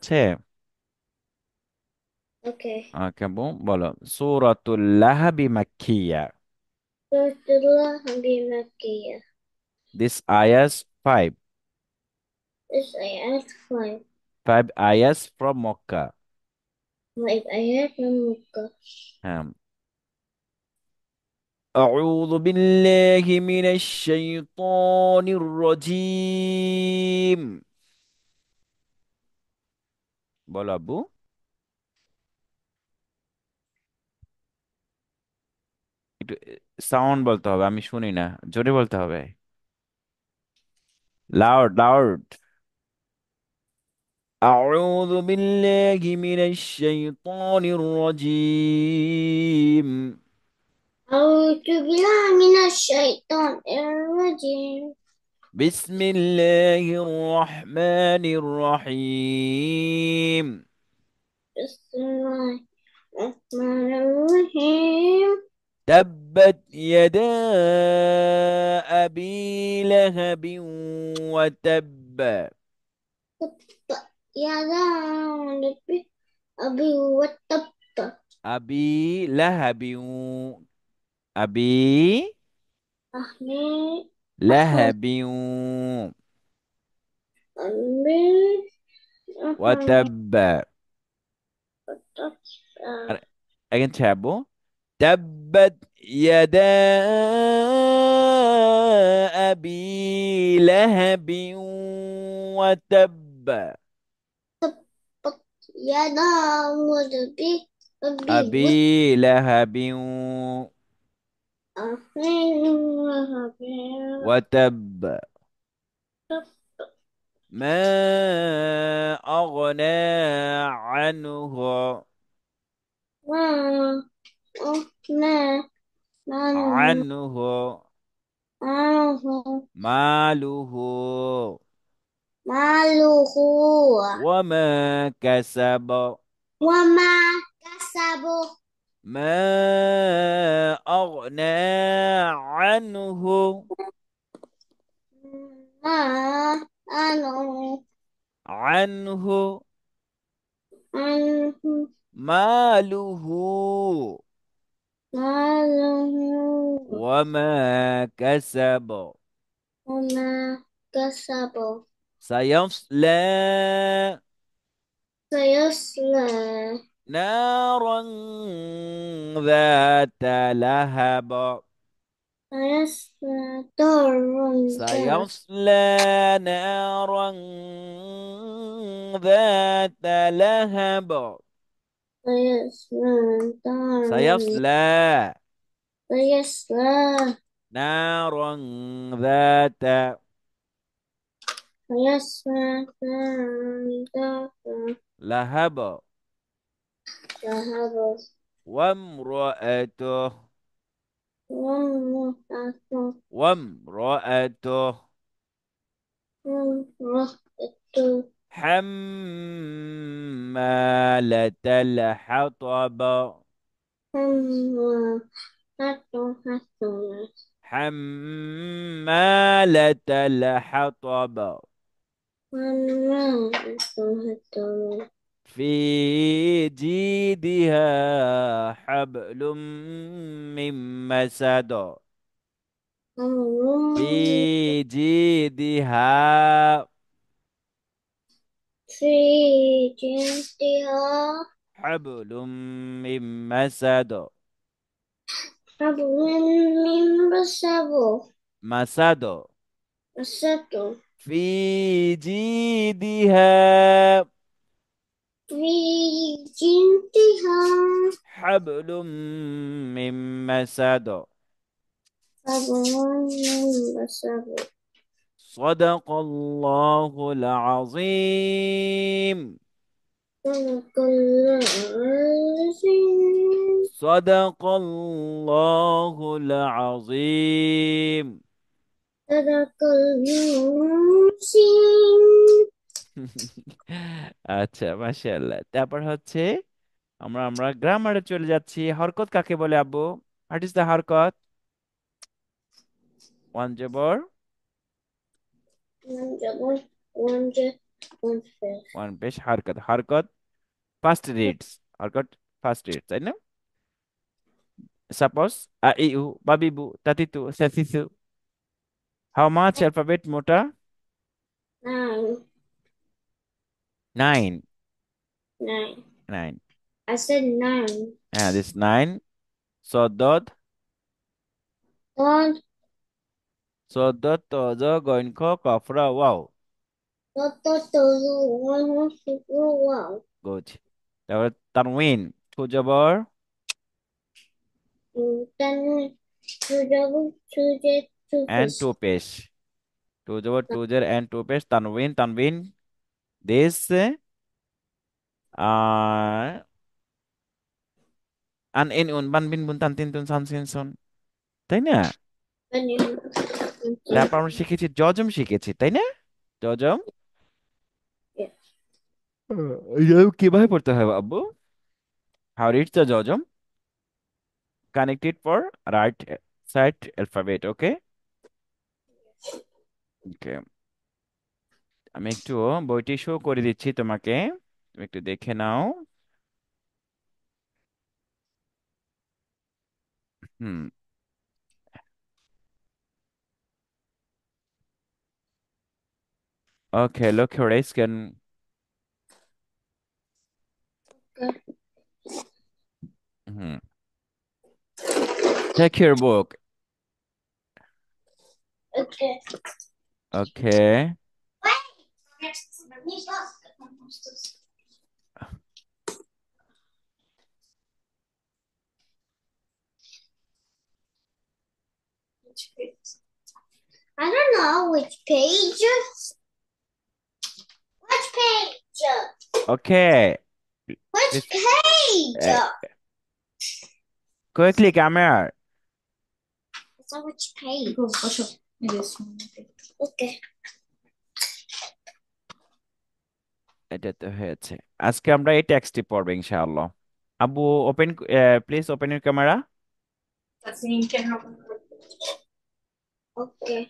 আছে? Okay. ওকে আব্বু, বলো। সূরাতুল লাহাবি মাক্কিয়া। Rasulullah Habib Makkiyah. This ayahs five. This ayat five. Five ayahs from Makkah. Five ayat from Makkah. হ্যাঁ। أعوذ بالله من الشيطان الرجيم। বলো আব্বু। একটু সাউন্ড বলতে হবে, আমি শুনি না। জোরে বলতে হবে। Loud loud. أعوذ بالله من الشيطان الرجيم. أعوذ بالله من الشيطان الرجيم. بسم الله الرحمن الرحيم. بسم الله الرحمن الرحيم. تبت يدا أبي لهب وتب. يا ذا النبي أبي وتب. أبي لهب. أبي أحمد أحمد لهب أمي أحمد وتب. وتب. Again, Chabo. تبت يدا أبي لهب وتب. تبت يدا النبي أبي أبي لهب وتب. وتب. ما أغنى عنه ما ما ما عنه معه ماله ماله وما كسب. وما كسبه ما أغنى عنه ما أنه عنه عنه ماله ماله وما كسب. وما كسبه سيصلى سيصلى نارا ذات لهب. سيصلى نارا سيصلى نارا ذات لهب. سيصلى نارا سيصلى سيصلى نارا ذات سيصلى نارا ذات لهب. لهب وامرأته وامرأته وامرأته وامرأته حمالة الحطب. حمالة الحطب حمالة الحطب. حمالة الحطب في جيدها حبل من مسد. في جيدها في جلدها حبل من مسد. حبل من مسد مسد. مسد في جيدها في جلدها حبل من مسد. حبل من مسد صدق الله العظيم. صدق الله العظيم صدق الله العظيم. صدق المرسل. আচ্ছা, মাশাআল্লাহ। তারপর হচ্ছে আমরা আমরা গ্রামারে চলে যাচ্ছি। হরকত কাকে বলে আব্বু? হোয়াট ইজ দ্য হরকত? ওয়ান জবর। One double, one jet, One fish. One পেশ হরকত, হরকত ফার্স্ট রিডস, হরকত ফার্স্ট রিডস, তাই না? সাপোজ আ ই উ বাবিবু তাতিতু সাসিসু। হাউ মাচ অ্যালফাবেট মোটা? Nine. Nine. Nine. Nine. I said nine. হ্যাঁ, দিস নাইন। সদদ, One. সদদ তজ গইনখ কফরা ওয়াও। One. Wow. গুড। তারপর তানউইন, টু জবর Then two double two jet two and fish. Two পেশ, টু জবর টু জের এন্ড টু পেশ তানউইন, তানবিন। দিস আন ইন উন বান বিন বুন তান তিন তুন সান সিন সুন, তাই না? Then you. তারপর আমরা শিখেছি জজম শিখেছি, তাই না? জজম Yeah. জজম কিভাবে পড়তে হবে আব্বু? হাউ রিডস দ্য জজম? Connected for right side alphabet, okay. Okay, আমি একটু বইটি শো করে দিচ্ছি তোমাকে, তুমি একটু দেখে নাও। হুম। Okay, look your race can. Okay. Hmm. Take your book. Okay. Okay. I don't know which page. Which page? Okay. Which Please, page? uh, quickly, come here. So which page? Okay. এটা তো হয়েছে। আজকে আমরা এই টেক্সটটি পড়বো ইনশাআল্লাহ। আব্বু open, please open your camera. Okay.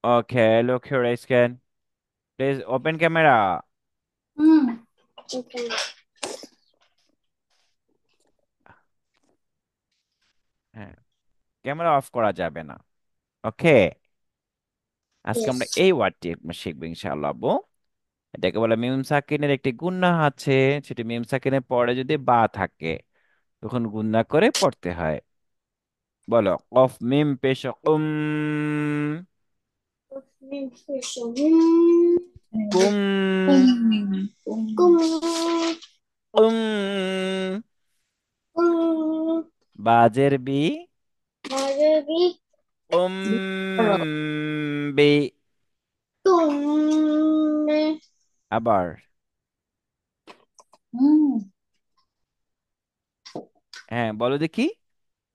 Okay, look your race can. Please open camera. Okay. হ্যাঁ, ক্যামেরা অফ করা যাবে না। ওকে, আজকে আমরা Yes. এই ওয়ার্ডটি শিখবো ইনশাআল্লাহ আব্বু। এটাকে বলে মিম সাকিনের একটি গুণা আছে। সেটি মিম সাকিনের পরে যদি বা থাকে তখন গুণা করে পড়তে হয়। বলো, কফ মিম পেশ কুম। কুম। কুম। বাজের বি। কুম। বি। আবার, হ্যাঁ বলো দেখি।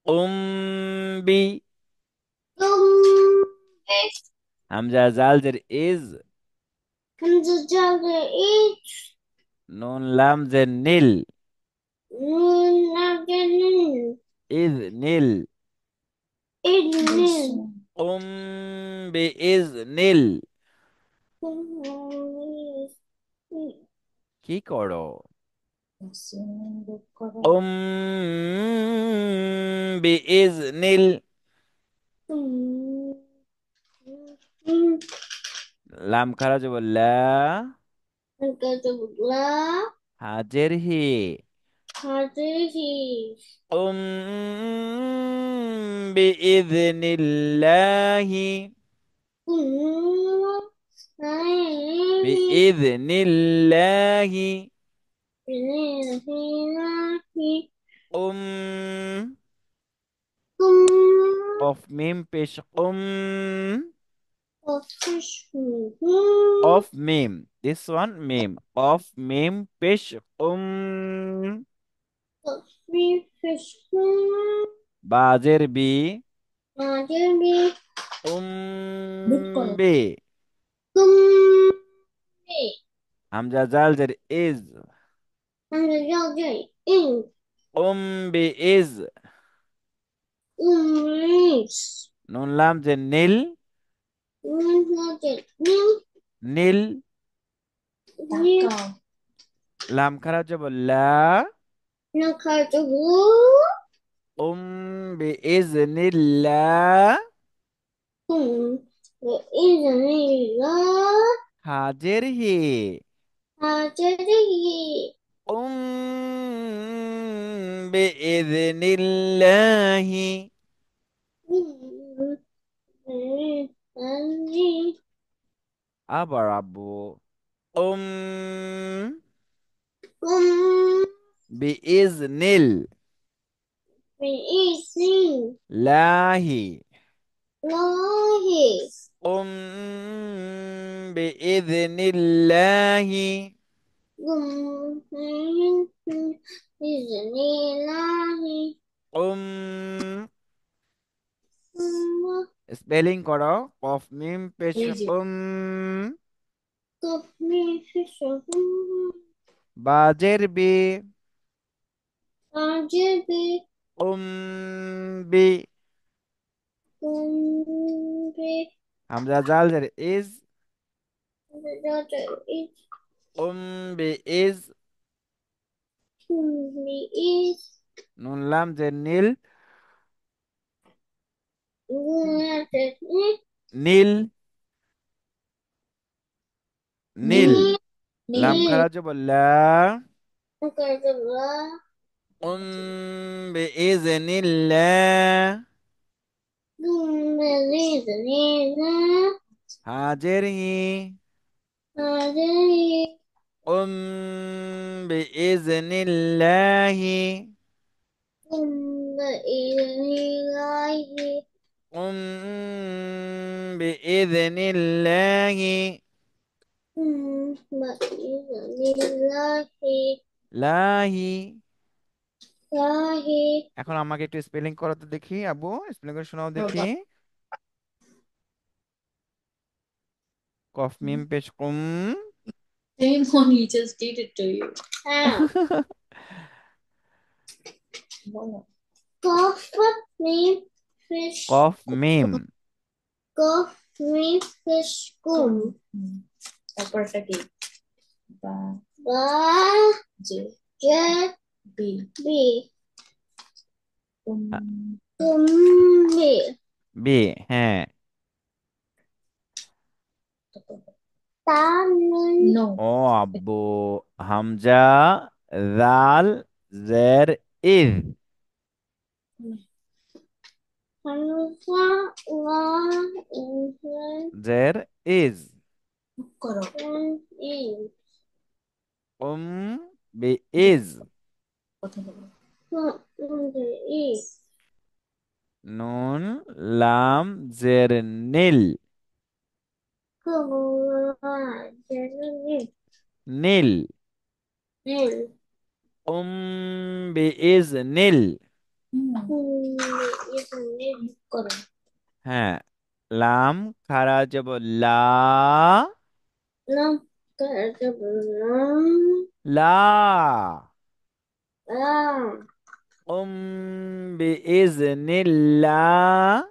কুম। বি। হামজা জালজের ইজ। নুন লাম জের নীল। ইজ নীল। কুম। বি ইজ নীল। কি করো? কুম। বি ইজ নীল। লাম খারা যাব লা। হাজের হি। কুম। বি ইজ নীল্লাহি। বি ইজ নীল্লাহি। কুম। অফ মিম পেশ কুম। অফ মিম, দিস ওয়ান মিম। অফ মিম পেশ কুম। বাজের বি। কুম। বি। হামজা জালজের ইজ। কুম। বি ইজ। নুন লাম যে নীল। নীল নীল। নীল লাম খারা জব লা। নখাজবু উম বি ইজনিল্লাহ। হুম ইজনিল্লাহ হাজের হি। হাজারি বি ইজনিল্লাহি। আনি আবার আব্বু। উম kum বি ইজনিল biizni লাহি। lahi উম বি ইজনিল্লাহি। kum biiznillahi স্পেলিং করো। কফ মিম পেশ এই যে kami fishahum বাজের বি। ajabi উম বি। kumbi হামজা জাল জের ইজ। dada is বি ইজ। kumbi is নুন লাম জের নীল। Gulatani নীল। নীল। ni লাম ni খারা জবর লা। kadalah বি ইজনিল্লাহ। kumbi হাজের হি। Adai উম বি ইজনিল্লাহি। kumbi ilahi উম বি ইজনিল্লাহি। kumbi ilahi লাহি। lahi এখন আমাকে একটু স্পেলিং করো তো দেখি আব্বু, স্পেলিং করে শোনাও দেখি। কফ মিম পেশ কুম। Same one he just did it to you. How? Golf me fish. Cough meme. Golf me fish kum. তারপর একটা কি বা বা জে জে বি বি কুম্বি বি। হ্যাঁ। তানুন নো ও আব্বু। হামজা জাল জের ইজ। হামজা ওয়া ইনফান জের ইজ। করো ইন উম বি ইজ। কথা বলো ই নুন লাম জের নীল। কুমুরা জেনুনি নীল। নীল উম বি ইজ নীল। ইসনি করো হ্যাঁ। লাম খারা যাব লা। নাম কাজ বললাম লা। আ উম বি ইজ নীল্লাহ।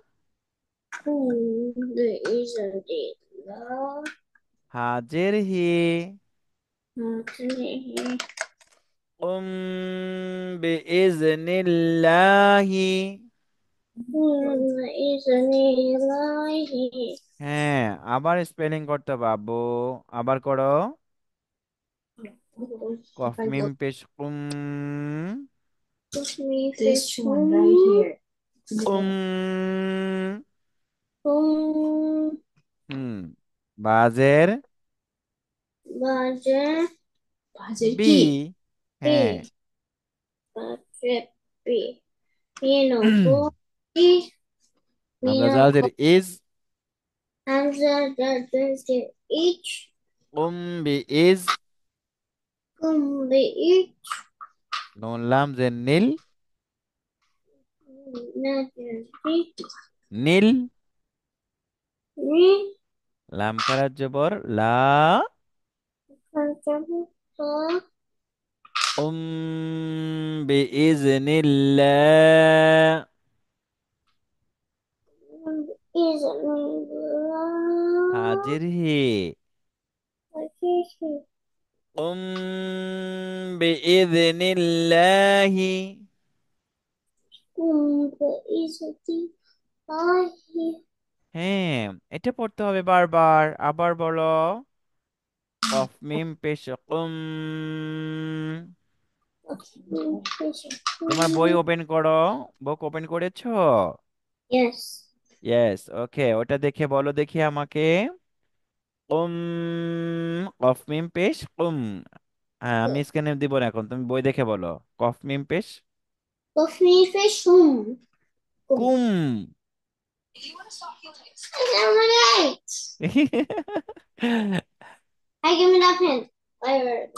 ইসনি লা হাজের হি। হাতনি উম বি ইজ নীল্লাহি। ইসনি লাহি হ্যাঁ, আবার স্পেলিং করতে বাবু। আবার করো। কফ if I মিম go পেশ কুম। push me this one right here um kum হুম। বাজের বাজে বাজে বি। কি বি হ্যাঁ। বাজে বি Minoko i হামজা জালদের Minoko ইজ। Hamza Dadente each উম বি ইজ। Kumbi each নুন লাম যে নীল। Najanti নীল। Ni লাম খারা জবর লা। Kantabu Ka উম বি ইজ নীল্লাহ। is হাজের হে। okay. কুম বিইذনিল্লাহি। is the I হ্যাঁ, এটা পড়তে হবে বারবার। আবার বলো। কফ মিম পেশ কুম। তোমার বই ওপেন করো। বুক ওপেন করেছো? Yes. ইয়েস, ওকে, ওটা দেখে বলো দেখি আমাকে। কুম, কফ মিম পেশ কুম। হ্যাঁ, আমি স্ক্যানে দিব না এখন, তুমি বই দেখে বলো। কফ মিম পেশ Coffee fish home. কুম। I give me that pen. Whatever.